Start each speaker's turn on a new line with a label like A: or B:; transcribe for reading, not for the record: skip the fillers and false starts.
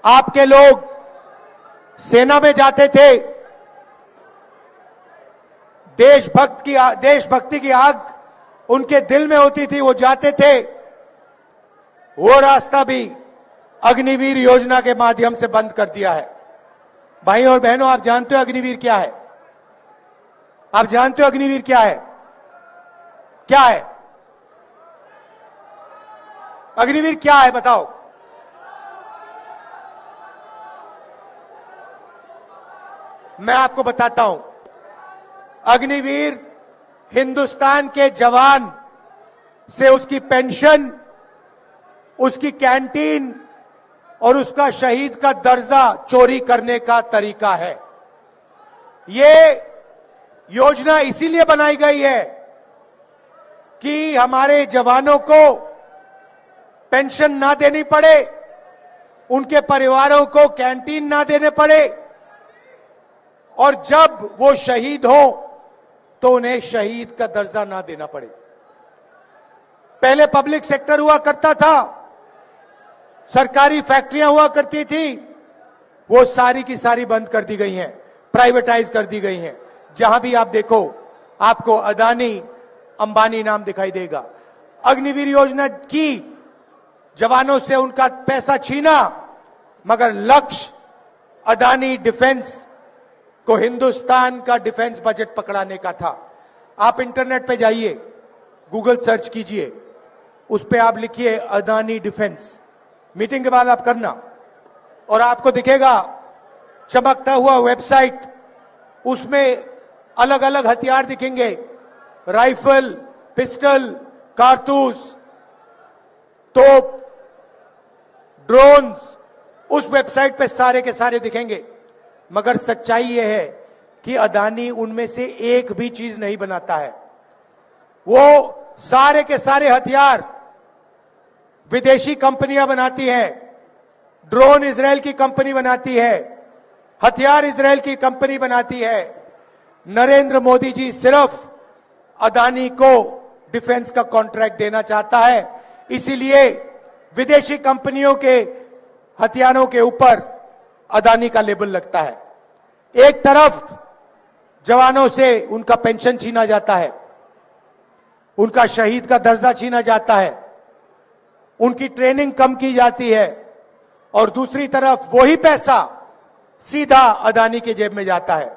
A: आपके लोग सेना में जाते थे, देशभक्ति की आग उनके दिल में होती थी, वो जाते थे। वो रास्ता भी अग्निवीर योजना के माध्यम से बंद कर दिया है। भाई और बहनों, आप जानते हो अग्निवीर क्या है? आप जानते हो अग्निवीर क्या है? क्या है अग्निवीर? क्या है बताओ? मैं आपको बताता हूं। अग्निवीर हिंदुस्तान के जवान से उसकी पेंशन, उसकी कैंटीन और उसका शहीद का दर्जा चोरी करने का तरीका है। ये योजना इसीलिए बनाई गई है कि हमारे जवानों को पेंशन ना देनी पड़े, उनके परिवारों को कैंटीन ना देने पड़े, और जब वो शहीद हो तो उन्हें शहीद का दर्जा ना देना पड़े। पहले पब्लिक सेक्टर हुआ करता था, सरकारी फैक्ट्रियां हुआ करती थी, वो सारी की सारी बंद कर दी गई हैं, प्राइवेटाइज कर दी गई हैं। जहां भी आप देखो आपको अदानी, अंबानी नाम दिखाई देगा। अग्निवीर योजना की जवानों से उनका पैसा छीना, मगर लक्ष्य अदानी डिफेंस को हिंदुस्तान का डिफेंस बजट पकड़ाने का था। आप इंटरनेट पे जाइए, गूगल सर्च कीजिए, उस पे आप लिखिए अदानी डिफेंस, मीटिंग के बाद आप करना, और आपको दिखेगा चमकता हुआ वेबसाइट। उसमें अलग अलग हथियार दिखेंगे, राइफल, पिस्टल, कारतूस, तोप, ड्रोन्स, उस वेबसाइट पे सारे के सारे दिखेंगे। मगर सच्चाई यह है कि अदानी उनमें से एक भी चीज नहीं बनाता है। वो सारे के सारे हथियार विदेशी कंपनियां बनाती हैं। ड्रोन इजराइल की कंपनी बनाती है, हथियार इजराइल की कंपनी बनाती है। नरेंद्र मोदी जी सिर्फ अदानी को डिफेंस का कॉन्ट्रैक्ट देना चाहता है, इसीलिए विदेशी कंपनियों के हथियारों के ऊपर अदानी का लेबल लगता है। एक तरफ जवानों से उनका पेंशन छीना जाता है, उनका शहीद का दर्जा छीना जाता है, उनकी ट्रेनिंग कम की जाती है, और दूसरी तरफ वही पैसा सीधा अदानी के जेब में जाता है।